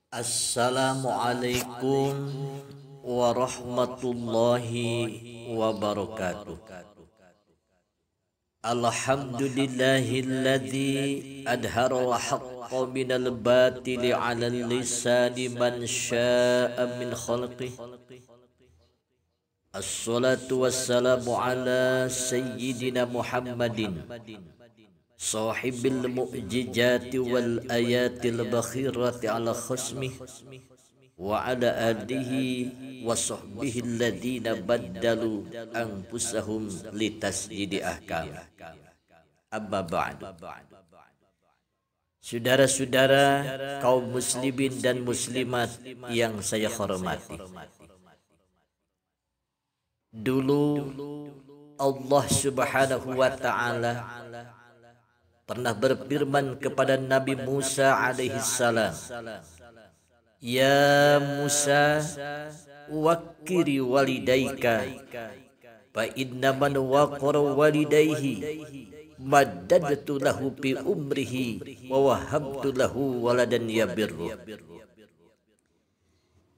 Assalamualaikum warahmatullahi wabarakatuh. Alhamdulillahilladzi adhara haqqa minal batili ala lisani man sya'a min khalqih. Assalatu wassalamu ala sayyidina Muhammadin sahibil mu'jizati wal ayatil bakhirati ala khasmih wa ala alihi wa sahbihi alladhina baddalu anfusahum litasjidi ahkam. Amma ba'du. Saudara-saudara kaum muslimin dan muslimat yang saya hormati, dulu Allah Subhanahu wa ta'ala pernah berfirman kepada Nabi Musa alaihi salam, "Ya Musa, wakkiri walidaika fa inna man waqara walidayhi maddadtu lahu bi umrihi wa wahabtu lahu waladan yabirru."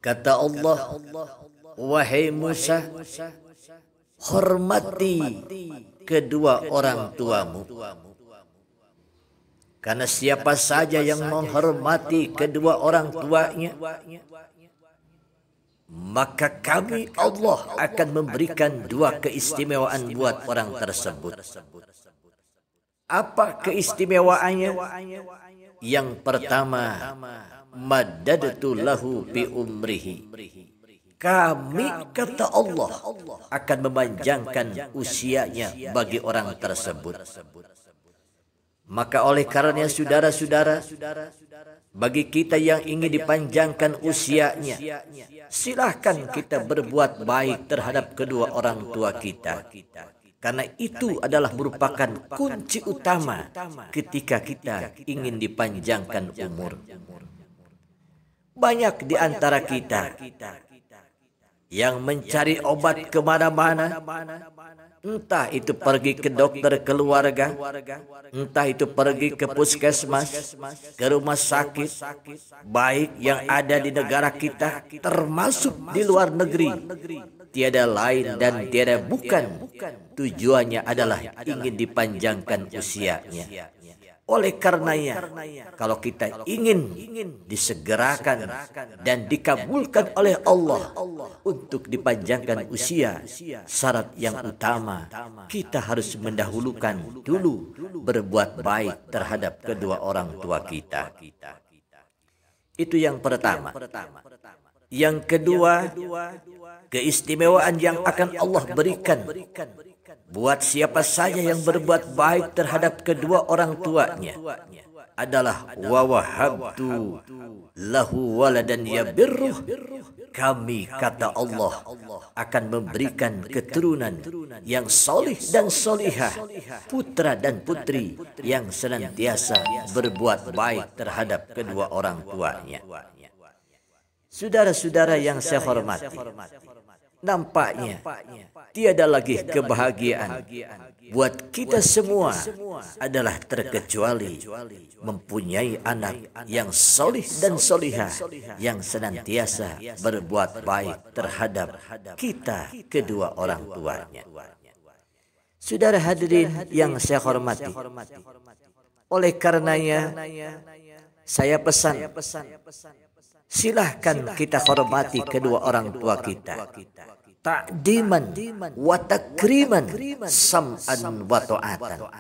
Kata Allah, "Wahai Musa, hormati kedua orang tuamu. Karena siapa saja yang menghormati kedua orang tuanya, maka kami Allah akan memberikan dua keistimewaan buat orang tersebut." Apa keistimewaannya? Yang pertama, maddadtu lahu bi umrihi. Kami, kata Allah, akan memanjangkan usianya bagi orang tersebut. Maka oleh karenanya saudara-saudara, bagi kita yang ingin dipanjangkan usianya, silahkan kita berbuat baik terhadap kedua orang tua kita. Karena itu adalah merupakan kunci utama ketika kita ingin dipanjangkan umur. Banyak di antara kita yang mencari obat kemana-mana, entah itu pergi ke dokter keluarga, entah itu pergi ke puskesmas, ke rumah sakit, baik yang ada di negara kita, termasuk di luar negeri. Tiada lain dan tiada bukan, tujuannya adalah ingin dipanjangkan usianya. Oleh karenanya, kalau kita ingin disegerakan dan dikabulkan oleh Allah untuk dipanjangkan usia, syarat yang utama kita harus mendahulukan dulu berbuat baik terhadap kedua orang tua kita. Itu yang pertama. Yang kedua, keistimewaan yang akan Allah berikan buat siapa saja yang berbuat baik terhadap kedua orang tuanya adalah wa wahabtu lahu waladan yabirruh. Kami, kata Allah, akan memberikan keturunan yang solih dan solihah, putra dan putri yang senantiasa berbuat baik terhadap kedua orang tuanya. Saudara-saudara yang saya hormati, nampaknya tiada lagi kebahagiaan buat kita semua adalah terkecuali mempunyai anak yang solih dan solihah yang senantiasa berbuat baik terhadap kita kedua orang tuanya. Saudara hadirin yang saya hormati, oleh karenanya saya pesan, silahkan kita hormati kedua orang tua kita. Ta'diman wa takriman, sam'an wa ta'atan.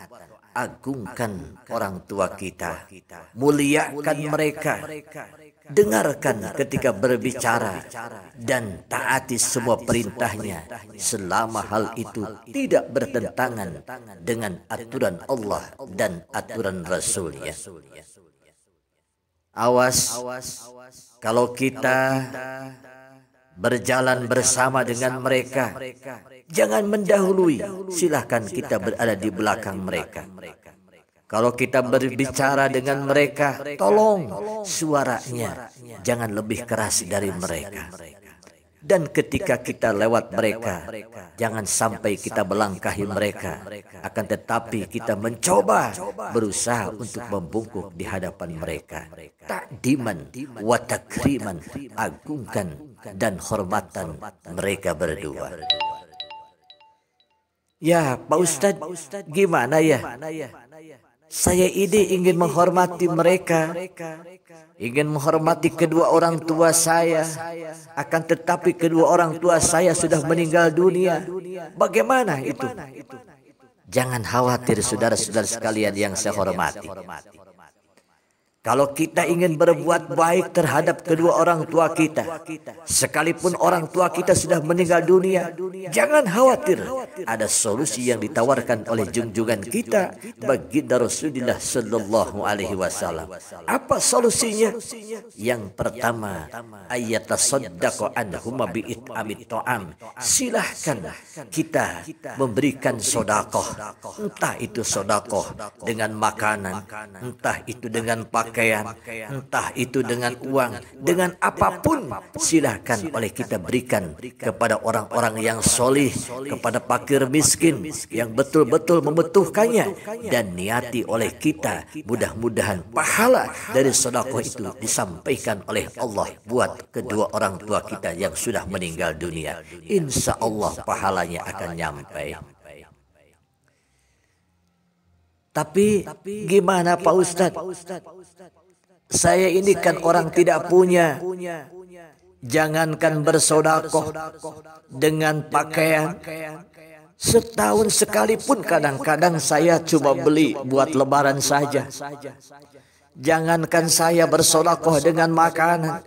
Agungkan orang tua kita, muliakan mereka, dengarkan ketika berbicara, dan taati semua perintahnya selama hal itu tidak bertentangan dengan aturan Allah dan aturan Rasul-Nya. Awas kalau kita berjalan bersama dengan mereka, jangan mendahului, silahkan kita berada di belakang mereka. Kalau kita berbicara dengan mereka, tolong suaranya jangan lebih keras dari mereka. Dan ketika kita lewat mereka, jangan sampai kita melangkahi mereka. Akan tetapi kita mencoba berusaha untuk membungkuk di hadapan mereka. Takdiman wa takriman, agungkan dan hormatan mereka berdua. Ya Pak Ustadz, gimana ya? Saya ini ingin menghormati mereka, ingin menghormati kedua orang tua saya. Akan tetapi kedua orang tua saya sudah meninggal dunia. Bagaimana itu? Jangan khawatir saudara-saudara sekalian yang saya hormati. Kalau kita ingin berbuat baik terhadap kedua orang tua kita, sekalipun orang tua kita sudah meninggal dunia, jangan khawatir. Ada solusi yang ditawarkan oleh junjungan kita, baginda Rasulullah Sallallahu Alaihi Wasallam. Apa solusinya? Yang pertama, ayatasaddaqu anhuma bi'it'amit ta'am. Silahkan kita memberikan sodakoh. Entah itu sodakoh dengan makanan, entah itu dengan pakaian, entah itu dengan uang, dengan apapun silahkan oleh kita berikan kepada orang-orang yang solih, kepada fakir miskin yang betul-betul membutuhkannya, dan niati oleh kita mudah-mudahan pahala dari sedekah itu disampaikan oleh Allah buat kedua orang tua kita yang sudah meninggal dunia. Insya Allah pahalanya akan nyampe. Tapi gimana Pak Ustadz? Saya ini kan orang tidak punya. Jangankan bersodakoh dengan pakaian, setahun sekalipun kadang-kadang saya cuma beli buat lebaran saja. Jangankan saya bersodakoh dengan makanan,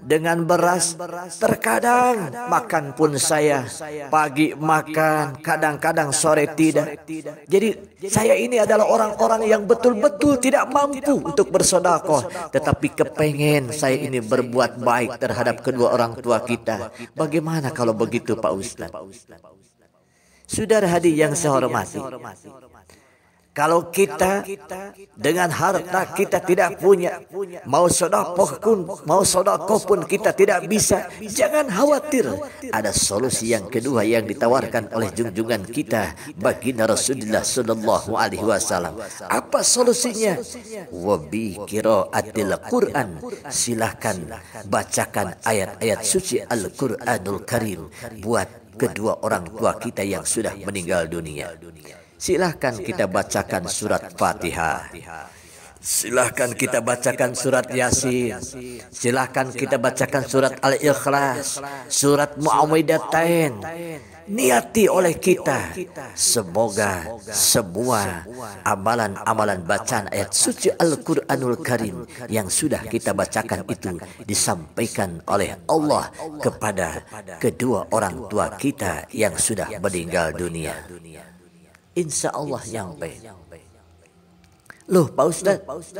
dengan beras, terkadang makan pun saya pagi makan, kadang-kadang sore tidak. Jadi saya ini adalah orang-orang yang betul-betul tidak mampu untuk bersedekah, tetapi kepengen saya ini berbuat baik terhadap kedua orang tua kita. Bagaimana kalau begitu Pak Ustadz? Saudara hadir yang saya hormati, kalau kita dengan harta kita tidak punya, mau sedekah pun kita tidak bisa, jangan khawatir. Ada solusi yang kedua yang ditawarkan oleh junjungan kita, baginda Rasulullah Sallallahu Alaihi Wasallam. Apa solusinya? Wabi qiraatil Quran. Silahkan bacakan ayat-ayat suci Al-Quranul Karim buat kedua orang tua kita yang sudah meninggal dunia. Silahkan kita bacakan surat Fatihah. Silahkan kita bacakan surat Yasin. Silahkan kita bacakan surat Al-Ikhlas, surat Muawwidhatain. Niati oleh kita, semoga semua amalan-amalan bacaan ayat suci Al-Quranul Karim yang sudah kita bacakan itu disampaikan oleh Allah kepada kedua orang tua kita yang sudah meninggal dunia. Insya Allah nyampe. Loh Pak Ustadz,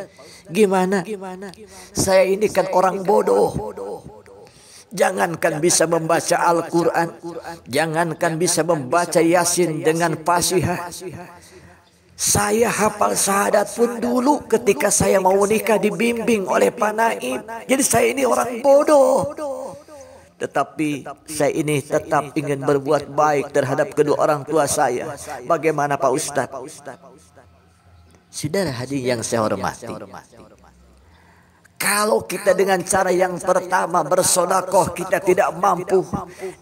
gimana? Saya ini kan orang bodoh. Jangankan bisa membaca Al-Quran, jangankan bisa membaca Yasin dengan fasihah. Saya hafal syahadat pun dulu ketika saya mau menikah dibimbing oleh Pak Naib. Jadi saya ini orang bodoh. Tetapi saya ini tetap ingin berbuat baik terhadap kedua orang tua saya. Bagaimana Pak Ustadz? Saudara hadir yang saya hormati, kalau kita dengan cara yang pertama bersedekah kita tidak mampu,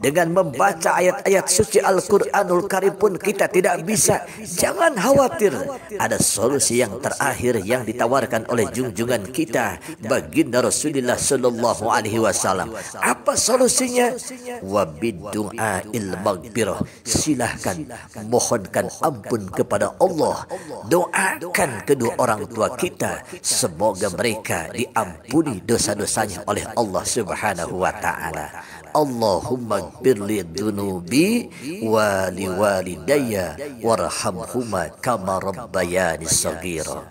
dengan membaca ayat-ayat suci Al-Quranul Karim pun kita tidak bisa, jangan khawatir. Ada solusi yang terakhir yang ditawarkan oleh junjungan kita, baginda Rasulullah Sallallahu Alaihi Wasallam. Apa solusinya? Wabiddu'ail maghfirah. Silahkan mohonkan ampun kepada Allah. Doakan kedua orang tua kita, semoga mereka diampuni dosa-dosanya oleh Allah Subhanahu wa taala. Allahumma ighfirli dzunubi wa liwalidayya warhamhuma kama rabbayani shaghira.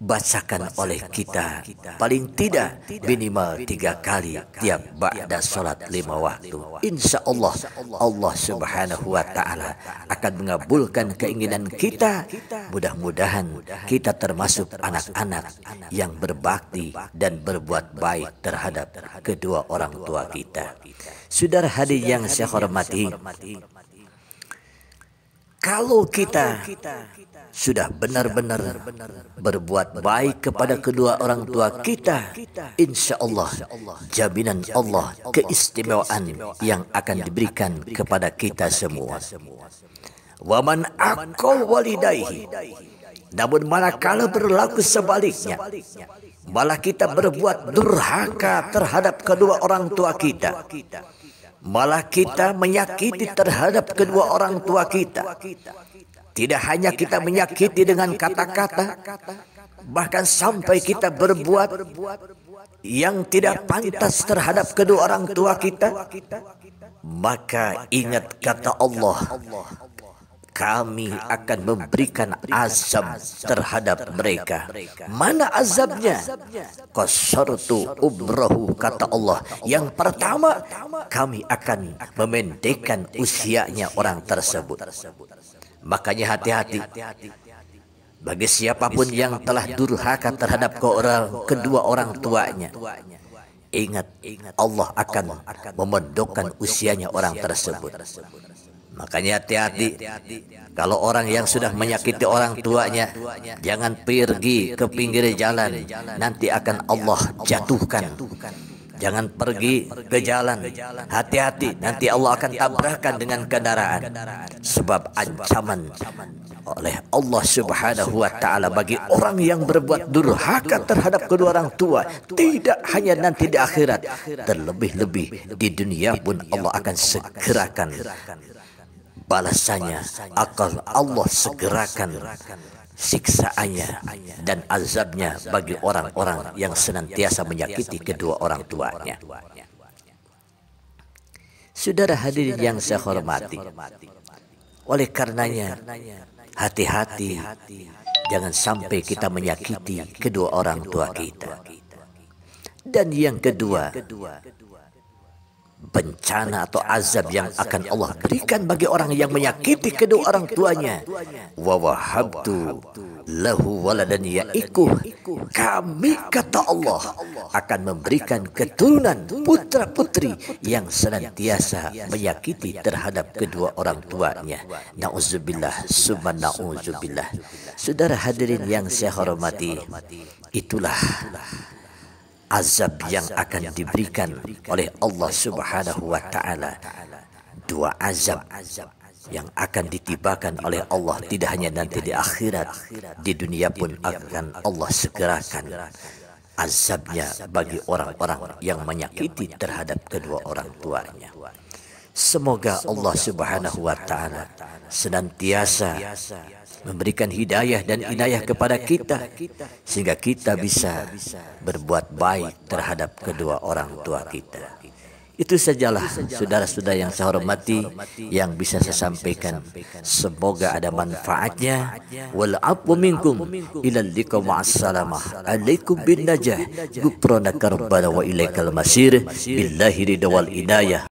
bacakan oleh kita paling tidak minimal 3 kali tiap ba'da salat 5 waktu. Insya Allah, Allah Subhanahu wa Ta'ala akan mengabulkan keinginan kita. Mudah-mudahan kita termasuk anak-anak yang berbakti dan berbuat baik terhadap kedua orang tua kita. Saudara hadirin yang saya hormati, kalau kita sudah benar-benar berbuat baik kepada kedua orang tua kita, insya Allah jaminan Allah keistimewaan yang akan diberikan kepada kita semua. Waman aqal walidayhi, namun manakala berlaku sebaliknya, malah kita berbuat durhaka terhadap kedua orang tua kita, malah kita menyakiti terhadap kedua orang tua kita. Tidak hanya kita menyakiti dengan kata-kata, bahkan sampai kita berbuat yang tidak pantas terhadap kedua orang tua kita, maka ingat kata Allah, kami akan memberikan azab terhadap mereka. Mana azabnya? Qasartu umrahu, kata Allah. Yang pertama, kami akan memendekkan usianya orang tersebut. Makanya hati-hati bagi siapapun yang telah durhaka terhadap kedua orang tuanya. Ingat, Allah akan memendekkan usianya orang tersebut. Makanya hati-hati kalau orang yang sudah menyakiti orang tuanya, jangan pergi ke pinggir jalan, nanti akan Allah jatuhkan. Jangan pergi ke jalan, hati-hati, nanti Allah akan tabrakan dengan kendaraan. Sebab ancaman oleh Allah Subhanahu wa Ta'ala bagi orang yang berbuat durhaka terhadap kedua orang tua, tidak hanya nanti di akhirat, terlebih-lebih di dunia pun Allah akan segerakan balasannya. Allah segerakan siksaannya dan azabnya bagi orang-orang yang senantiasa menyakiti kedua orang tuanya. Saudara hadirin yang saya hormati, oleh karenanya hati-hati jangan sampai kita menyakiti kedua orang tua kita. Dan yang kedua, bencana atau azab yang akan Allah berikan bagi orang yang menyakiti kedua orang tuanya. Wa wahabtu lahu waladan yaiquh, kami, kata Allah, akan memberikan keturunan putra putri yang senantiasa menyakiti terhadap kedua orang tuanya. Nauzubillah summa nauzubillah. Saudara hadirin yang saya hormati, itulah azab yang akan diberikan oleh Allah Subhanahu wa Ta'ala. 2 azab yang akan ditibakan oleh Allah, tidak hanya nanti di akhirat, di dunia pun akan Allah segerakan azabnya bagi orang-orang yang menyakiti terhadap kedua orang tuanya. Semoga Allah Subhanahu wa Ta'ala senantiasa memberikan hidayah dan inayah kepada kita, sehingga kita bisa berbuat baik terhadap kedua orang tua kita. Itu sajalah saudara-saudara yang saya hormati yang bisa saya sampaikan. Semoga ada manfaatnya. Wal afu minkum ilal liqa ma'assalamah. Alaikum bin najah. Gufranaka rabbana wa ilaikal masir. Billahi ridha wal inayah.